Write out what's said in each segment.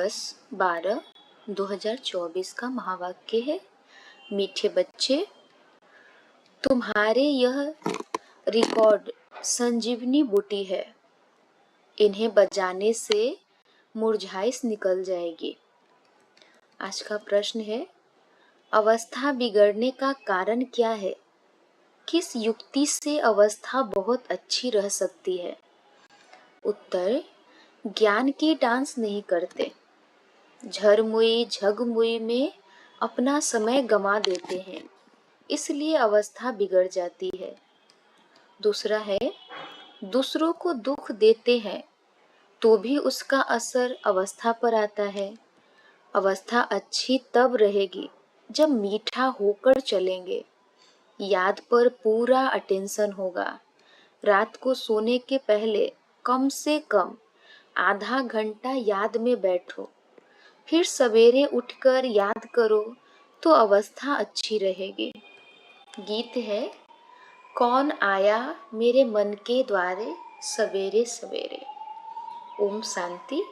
10/12/2024 का महावाक्य है, मीठे बच्चे, तुम्हारे यह रिकॉर्ड संजीवनी बूटी है। इन्हें बजाने से मुरझाइश निकल जाएगी। आज का प्रश्न है, अवस्था बिगड़ने का कारण क्या है? किस युक्ति से अवस्था बहुत अच्छी रह सकती है? उत्तर, ज्ञान की डांस नहीं करते, झरमुई झगमुई में अपना समय गंवा देते हैं, इसलिए अवस्था बिगड़ जाती है। दूसरा है, दूसरों को दुख देते हैं तो भी उसका असर अवस्था पर आता है। अवस्था अच्छी तब रहेगी जब मीठा होकर चलेंगे, याद पर पूरा अटेंशन होगा। रात को सोने के पहले कम से कम आधा घंटा याद में बैठो, फिर सवेरे उठकर याद करो तो अवस्था अच्छी रहेगी। गीत है, कौन आया मेरे मन के द्वारे सवेरे सवेरे। ओम शांति।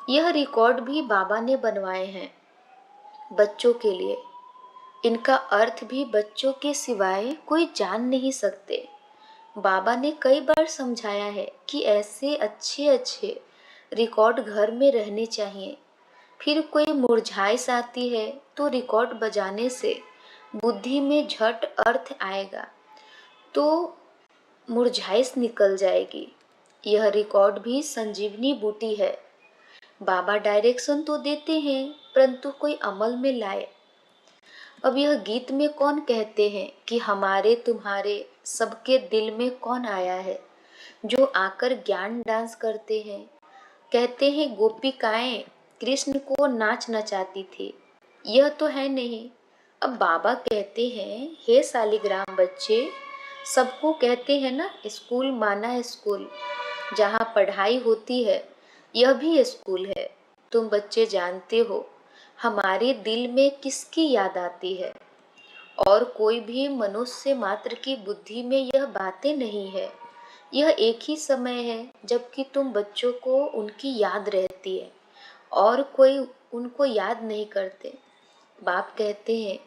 यह रिकॉर्ड भी बाबा ने बनवाए हैं बच्चों के लिए। इनका अर्थ भी बच्चों के सिवाय कोई जान नहीं सकते। बाबा ने कई बार समझाया है कि ऐसे अच्छे अच्छे रिकॉर्ड घर में रहने चाहिए। फिर कोई मुरझाइश आती है तो रिकॉर्ड बजाने से बुद्धि में झट अर्थ आएगा तो मुरझाइश निकल जाएगी। यह रिकॉर्ड भी संजीवनी बूटी है। बाबा डायरेक्शन तो देते हैं परंतु कोई अमल में लाए। अब यह गीत में कौन कहते हैं कि हमारे तुम्हारे सबके दिल में कौन आया है, जो आकर ज्ञान डांस करते हैं। कहते हैं गोपिकाएं कृष्ण को नाच नचाती थी, यह तो है नहीं। अब बाबा कहते हैं, हे शालिग्राम बच्चे, सबको कहते हैं ना स्कूल माना स्कूल, जहाँ पढ़ाई होती है यह भी स्कूल है। तुम बच्चे जानते हो हमारे दिल में किसकी याद आती है, और कोई भी मनुष्य मात्र की बुद्धि में यह बातें नहीं है। यह एक ही समय है जबकि तुम बच्चों को उनकी याद रहती है और कोई उनको याद नहीं करते। बाप कहते हैं,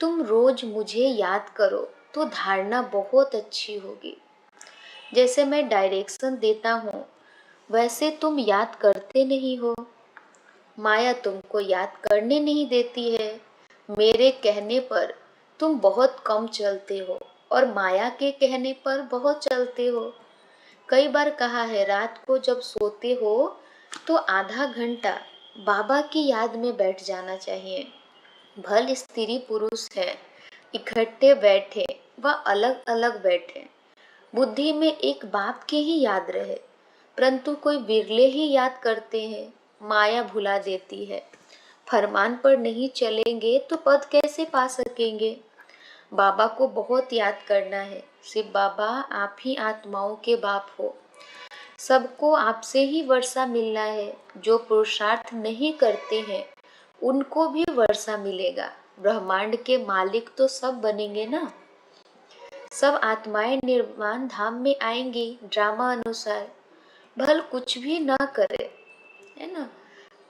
तुम रोज मुझे याद करो तो धारणा बहुत अच्छी होगी। जैसे मैं डायरेक्शन देता हूँ वैसे तुम याद करते नहीं हो। माया तुमको याद करने नहीं देती है। मेरे कहने पर तुम बहुत कम चलते हो और माया के कहने पर बहुत चलते हो। कई बार कहा है, रात को जब सोते हो तो आधा घंटा बाबा की याद में बैठ जाना चाहिए। भल स्त्री पुरुष है, इकट्ठे बैठे व अलग अलग बैठे, बुद्धि में एक बाप की ही याद रहे, परंतु कोई बिरले ही याद करते हैं। माया भुला देती है। फरमान पर नहीं चलेंगे तो पद कैसे पा सकेंगे। बाबा को बहुत याद करना है। शिव बाबा, आप ही आत्माओं के बाप हो, सबको आपसे ही वर्षा मिलना है। जो पुरुषार्थ नहीं करते हैं उनको भी वर्षा मिलेगा। ब्रह्मांड के मालिक तो सब बनेंगे ना। सब आत्माएं निर्वाण धाम में आएंगी ड्रामा अनुसार, भल कुछ भी ना करे, है ना।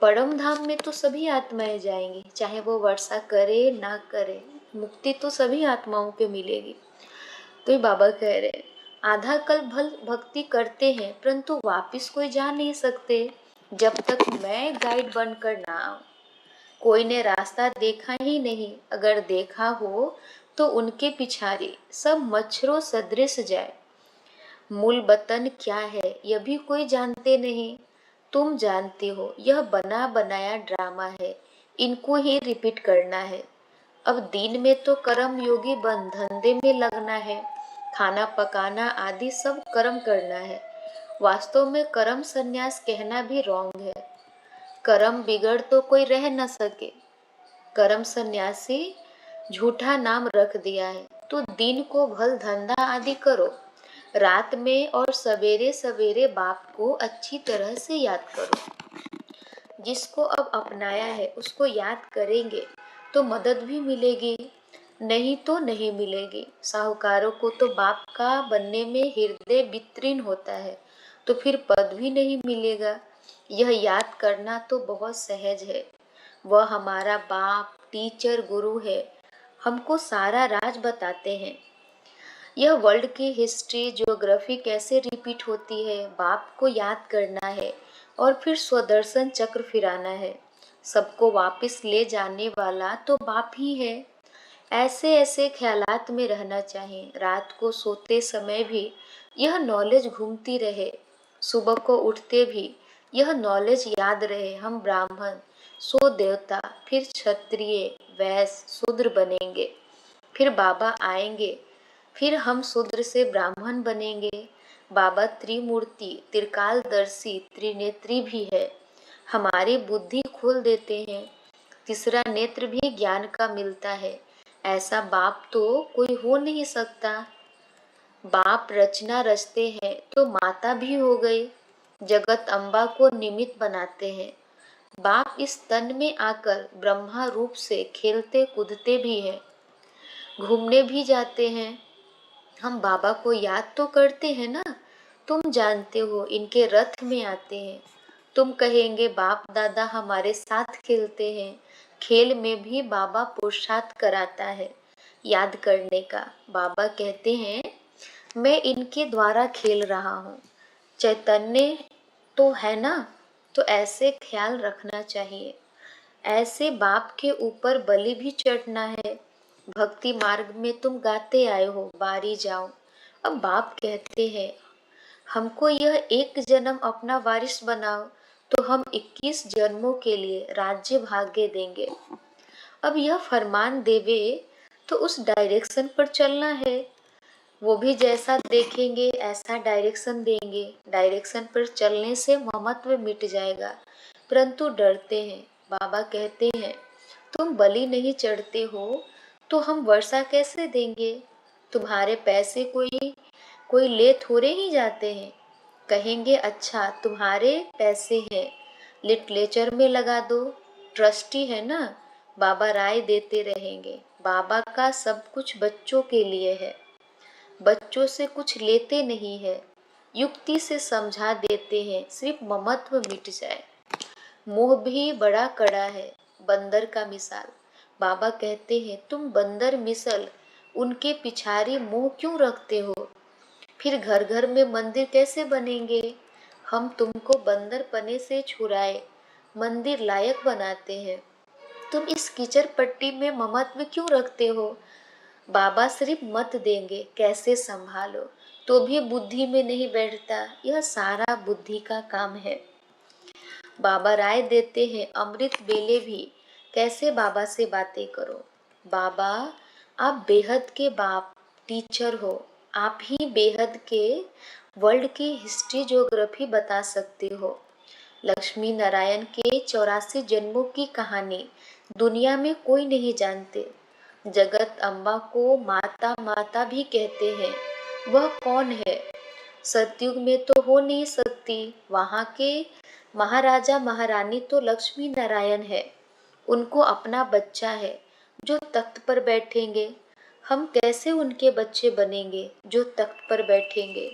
परम धाम में तो सभी आत्माएं जाएंगी, चाहे वो वर्षा करे ना करे, मुक्ति तो सभी आत्माओं को मिलेगी। तो ये बाबा कह रहे हैं, आधा कल्प भल भक्ति करते हैं परंतु वापिस कोई जा नहीं सकते जब तक मैं गाइड बनकर ना आऊं। कोई ने रास्ता देखा ही नहीं, अगर देखा हो तो उनके पिछाड़ी सब मच्छरों सदृश जाए। मूल वतन क्या है यह भी कोई जानते नहीं, तुम जानते हो। यह बना बनाया ड्रामा है, इनको ही रिपीट करना है। अब दिन में तो कर्म योगी बन धंधे में लगना है, खाना पकाना आदि सब कर्म करना है। वास्तव में कर्म संन्यास कहना भी रॉन्ग है। कर्म बिगड़ तो कोई रह न सके। कर्म सन्यासी झूठा नाम रख दिया है। तो दिन को भल धंधा आदि करो, रात में और सवेरे सवेरे बाप को अच्छी तरह से याद करो। जिसको अब अपनाया है उसको याद करेंगे तो मदद भी मिलेगी, नहीं तो नहीं मिलेगी। साहूकारों को तो बाप का बनने में हृदय वितीर्ण होता है, तो फिर पद भी नहीं मिलेगा। यह याद करना तो बहुत सहज है। वह हमारा बाप, टीचर, गुरु है। हमको सारा राज बताते हैं। यह वर्ल्ड की हिस्ट्री, ज्योग्राफी कैसे रिपीट होती है, बाप को याद करना है और फिर स्वदर्शन चक्र फिराना है। सबको वापस ले जाने वाला तो बाप ही है। ऐसे ऐसे ख्यालात में रहना चाहिए। रात को सोते समय भी यह नॉलेज घूमती रहे, सुबह को उठते भी यह नॉलेज याद रहे। हम ब्राह्मण, सो देवता, फिर क्षत्रिय, वैश्य, शूद्र बनेंगे। फिर बाबा आएंगे, फिर हम शूद्र से ब्राह्मण बनेंगे। बाबा त्रिमूर्ति, त्रिकालदर्शी, त्रिनेत्री भी है। हमारी बुद्धि खोल देते हैं। तीसरा नेत्र भी ज्ञान का मिलता है। ऐसा बाप तो कोई हो नहीं सकता। बाप रचना रचते हैं तो माता भी हो गई। जगत अम्बा को निमित्त बनाते हैं। बाप इस तन में आकर ब्रह्मा रूप से खेलते कूदते भी हैं, घूमने भी जाते हैं। हम बाबा को याद तो करते हैं ना। तुम जानते हो, इनके रथ में आते हैं। तुम कहेंगे बाप दादा हमारे साथ खेलते हैं। खेल में भी बाबा पुरुषार्थ कराता है याद करने का। बाबा कहते हैं मैं इनके द्वारा खेल रहा हूँ। चैतन्य तो है ना, तो ऐसे ख्याल रखना चाहिए। ऐसे बाप के ऊपर बलि भी चढ़ना है। भक्ति मार्ग में तुम गाते आए हो, बारी जाओ। अब बाप कहते हैं हमको यह एक जन्म अपना वारिस बनाओ, तो हम 21 जन्मों के लिए राज्य भाग्य देंगे। अब यह फरमान देवे तो उस डायरेक्शन पर चलना है। वो भी जैसा देखेंगे ऐसा डायरेक्शन देंगे। डायरेक्शन पर चलने से ममत्व मिट जाएगा, परंतु डरते हैं। बाबा कहते हैं तुम बलि नहीं चढ़ते हो तो हम वर्षा कैसे देंगे। तुम्हारे पैसे कोई कोई ले थोड़े ही जाते हैं। कहेंगे अच्छा तुम्हारे पैसे हैं, लिटरेचर में लगा दो, ट्रस्टी है ना। बाबा राय देते रहेंगे। बाबा का सब कुछ बच्चों के लिए है, बच्चों से कुछ लेते नहीं है, युक्ति से समझा देते हैं, सिर्फ ममत्व मिट जाए। मोह भी बड़ा कड़ा है, बंदर का मिसाल। बाबा कहते हैं तुम बंदर मिसल उनके पिछाड़ी मोह क्यों रखते हो। फिर घर घर में मंदिर कैसे बनेंगे। हम तुमको बंदर पने से छुड़ाए मंदिर लायक बनाते हैं। तुम इस कीचड़ पट्टी में ममत्व क्यों रखते हो। बाबा सिर्फ मत देंगे कैसे संभालो, तो भी बुद्धि में नहीं बैठता। यह सारा बुद्धि का काम है। बाबा राय देते हैं अमृत बेले भी कैसे बाबा से बातें करो। बाबा आप बेहद के बाप, टीचर हो। आप ही बेहद के वर्ल्ड की हिस्ट्री, ज्योग्राफी बता सकते हो। लक्ष्मी नारायण के 84 जन्मों की कहानी दुनिया में कोई नहीं जानते। जगत अम्बा को माता माता भी कहते हैं। वह कौन है। सतयुग में तो हो नहीं सकती। वहाँ के महाराजा महारानी तो लक्ष्मी नारायण है। उनको अपना बच्चा है जो तख्त पर बैठेंगे। हम कैसे उनके बच्चे बनेंगे जो तख्त पर बैठेंगे।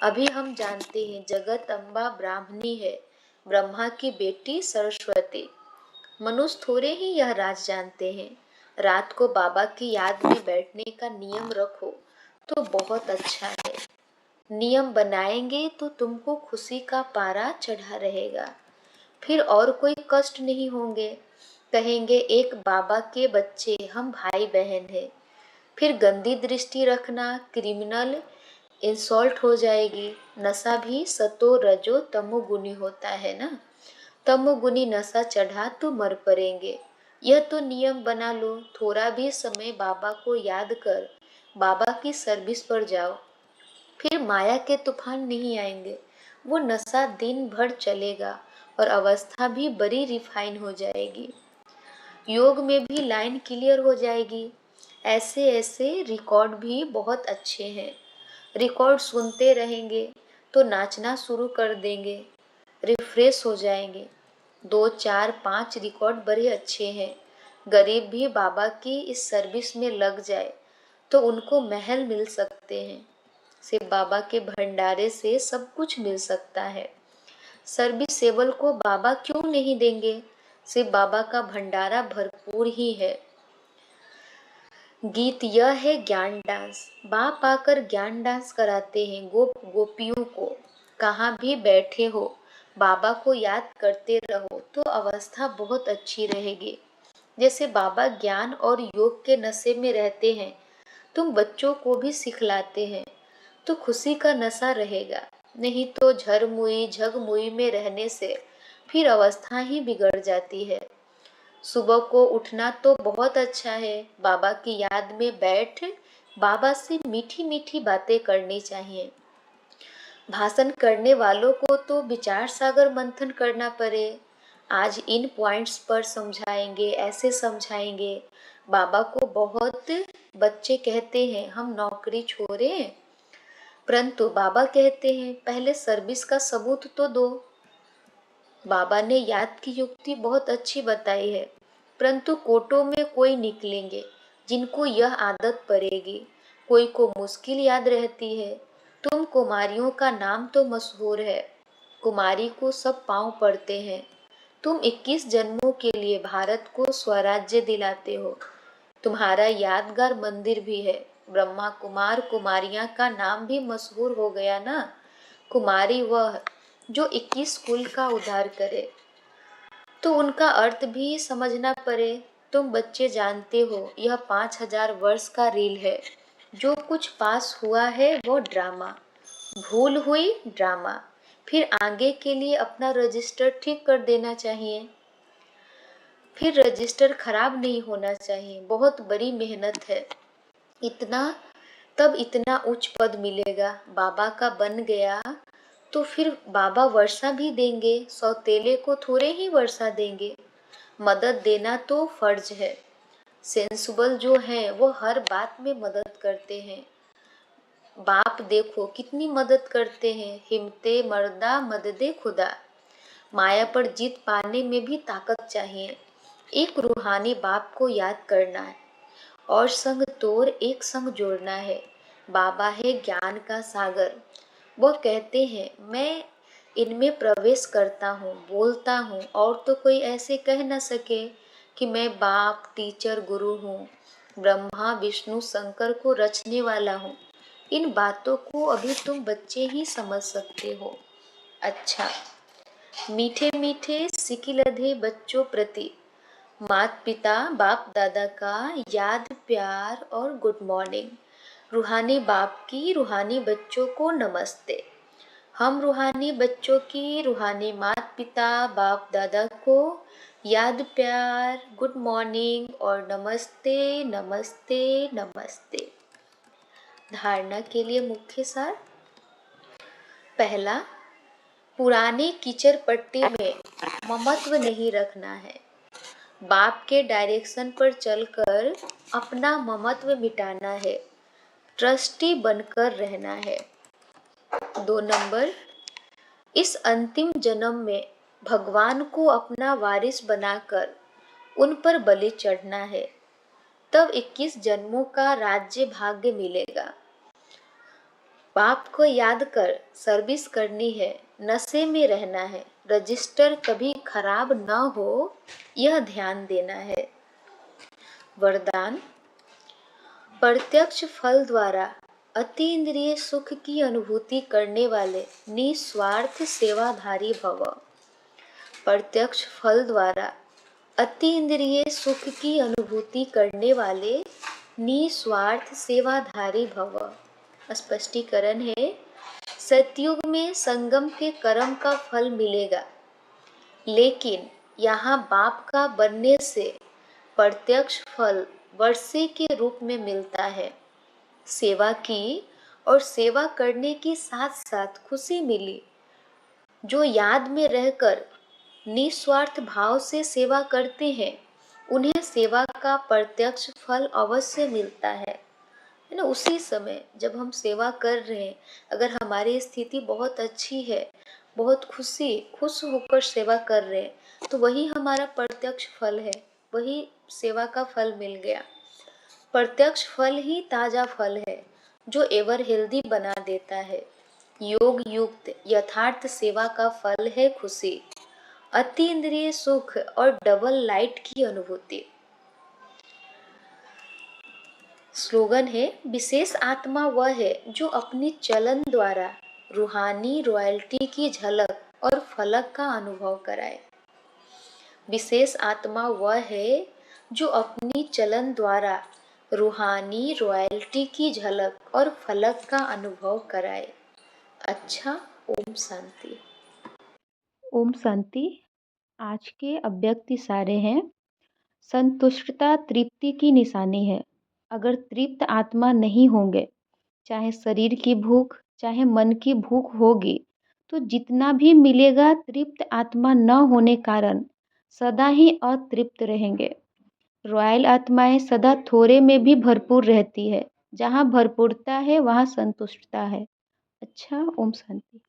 अभी हम जानते हैं जगत अम्बा ब्राह्मणी है, ब्रह्मा की बेटी सरस्वती। मनुष्य थोड़े ही यह राज जानते हैं। रात को बाबा की याद में बैठने का नियम रखो तो बहुत अच्छा है। नियम बनाएंगे तो तुमको खुशी का पारा चढ़ा रहेगा। फिर और कोई कष्ट नहीं होंगे। कहेंगे एक बाबा के बच्चे, हम भाई बहन हैं। फिर गंदी दृष्टि रखना क्रिमिनल इंसल्ट हो जाएगी। नशा भी सतो रजो तमोगुनी होता है ना। तमोगुनी नशा चढ़ा तो मर पड़ेंगे। यह तो नियम बना लो। थोड़ा भी समय बाबा को याद कर बाबा की सर्विस पर जाओ। फिर माया के तूफान नहीं आएंगे। वो नशा दिन भर चलेगा और अवस्था भी बड़ी रिफाइन हो जाएगी। योग में भी लाइन क्लियर हो जाएगी। ऐसे ऐसे रिकॉर्ड भी बहुत अच्छे हैं। रिकॉर्ड सुनते रहेंगे तो नाचना शुरू कर देंगे, रिफ्रेश हो जाएंगे। 2 4 5 रिकॉर्ड बड़े अच्छे हैं। गरीब भी बाबा की इस सर्विस में लग जाए तो उनको महल मिल सकते हैं। सिर्फ बाबा के भंडारे से सब कुछ मिल सकता है। सर्विसेबल को बाबा क्यों नहीं देंगे? सिर्फ बाबा का भंडारा भरपूर ही है। गीत यह है ज्ञान डांस। बाप आकर ज्ञान डांस कराते हैं गोप गोपियों को। कहाँ भी बैठे हो बाबा को याद करते रहो तो अवस्था बहुत अच्छी रहेगी। जैसे बाबा ज्ञान और योग के नशे में रहते हैं, तुम बच्चों को भी सिखलाते हैं तो खुशी का नशा रहेगा। नहीं तो झरमुई झगमुई में रहने से फिर अवस्था ही बिगड़ जाती है। सुबह को उठना तो बहुत अच्छा है, बाबा की याद में बैठ बाबा से मीठी मीठी बातें करनी चाहिए। भाषण करने वालों को तो विचार सागर मंथन करना पड़े। आज इन पॉइंट्स पर समझाएंगे, ऐसे समझाएंगे। बाबा को बहुत बच्चे कहते हैं हम नौकरी छोड़ें, परंतु बाबा कहते हैं पहले सर्विस का सबूत तो दो। बाबा ने याद की युक्ति बहुत अच्छी बताई है, परंतु कोटों में कोई निकलेंगे जिनको यह आदत पड़ेगी। कोई को मुश्किल याद रहती है। तुम कुमारियों का नाम तो मशहूर है, कुमारी को सब पांव पड़ते हैं। तुम 21 जन्मों के लिए भारत को स्वराज्य दिलाते हो। तुम्हारा यादगार मंदिर भी है। ब्रह्मा कुमार कुमारियां का नाम भी मशहूर हो गया ना। कुमारी वह जो 21 कुल का उद्धार करे, तो उनका अर्थ भी समझना पड़े। तुम बच्चे जानते हो यह 5000 वर्ष का रील है। जो कुछ पास हुआ है वो ड्रामा, भूल हुई ड्रामा। फिर आगे के लिए अपना रजिस्टर ठीक कर देना चाहिए। फिर रजिस्टर खराब नहीं होना चाहिए। बहुत बड़ी मेहनत है। इतना तब इतना उच्च पद मिलेगा। बाबा का बन गया तो फिर बाबा वर्षा भी देंगे, सौतेले को थोड़े ही वर्षा देंगे। मदद देना तो फर्ज है। सेंसिबल जो हैं वो हर बात में मदद करते हैं। बाप देखो कितनी मदद करते हैं। हिम्मते मर्दा मददे खुदा। माया पर जीत पाने में भी ताकत चाहिए। एक रूहानी बाप को याद करना है और संग तोड़ एक संग जोड़ना है। बाबा है ज्ञान का सागर। वो कहते हैं मैं इनमें प्रवेश करता हूँ, बोलता हूँ और तो कोई ऐसे कह न सके कि मैं बाप टीचर गुरु हूँ, ब्रह्मा विष्णु शंकर को रचने वाला हूँ। इन बातों को अभी तुम बच्चे ही समझ सकते हो। अच्छा, मीठे मीठे सिकिलधे बच्चों प्रति माता पिता बाप दादा का याद प्यार और गुड मॉर्निंग। रूहानी बाप की रूहानी बच्चों को नमस्ते। हम रूहानी बच्चों की रूहानी माता पिता बाप दादा को याद प्यार गुड मॉर्निंग और नमस्ते नमस्ते नमस्ते। धारणा के लिए मुख्य सार। पहला, पुराने कीचड़ पट्टी में ममत्व नहीं रखना है। बाप के डायरेक्शन पर चलकर अपना ममत्व मिटाना है, ट्रस्टी बनकर रहना है। 2 नंबर, इस अंतिम जन्म में भगवान को अपना वारिस बनाकर उन पर बलि चढ़ना है, तब 21 जन्मों का राज्य भाग्य मिलेगा। बाप को याद कर सर्विस करनी है, नशे में रहना है, रजिस्टर कभी खराब न हो यह ध्यान देना है। वरदान, प्रत्यक्ष फल द्वारा अतीन्द्रिय सुख की अनुभूति करने वाले निस्वार्थ सेवाधारी भव। प्रत्यक्ष फल द्वारा अतीन्द्रिय सुख की अनुभूति करने वाले निस्वार्थ सेवाधारी भव। स्पष्टीकरण है, सतयुग में संगम के कर्म का फल मिलेगा, लेकिन यहाँ बाप का बनने से प्रत्यक्ष फल वर्षे के रूप में मिलता है। सेवा की और सेवा करने की साथ साथ खुशी मिली। जो याद में रहकर निस्वार्थ भाव से सेवा करते हैं उन्हें सेवा का प्रत्यक्ष फल अवश्य मिलता है ना। उसी समय जब हम सेवा कर रहे हैं, अगर हमारी स्थिति बहुत अच्छी है, बहुत खुश होकर सेवा कर रहे हैं, तो वही हमारा प्रत्यक्ष फल है, वही सेवा का फल मिल गया। प्रत्यक्ष फल ही ताजा फल है जो एवर हेल्दी बना देता है। योग युक्त यथार्थ सेवा का फल है खुशी, अति इंद्रिय सुख और डबल लाइट की अनुभूति। स्लोगन है, विशेष आत्मा वह है जो अपनी चलन द्वारा रूहानी रॉयल्टी की झलक और फलक का अनुभव कराए। विशेष आत्मा वह है जो अपनी चलन द्वारा रूहानी रॉयल्टी की झलक और फलक का अनुभव कराए। अच्छा, ओम शांति। ओम शांति। आज के अव्यक्त इशारे हैं। संतुष्टता तृप्ति की निशानी है। अगर तृप्त आत्मा नहीं होंगे, चाहे शरीर की भूख चाहे मन की भूख होगी, तो जितना भी मिलेगा तृप्त आत्मा न होने कारण सदा ही अतृप्त रहेंगे। रॉयल आत्माएं सदा थोड़े में भी भरपूर रहती है। जहाँ भरपूरता है वहाँ संतुष्टता है। अच्छा, ओम शांति।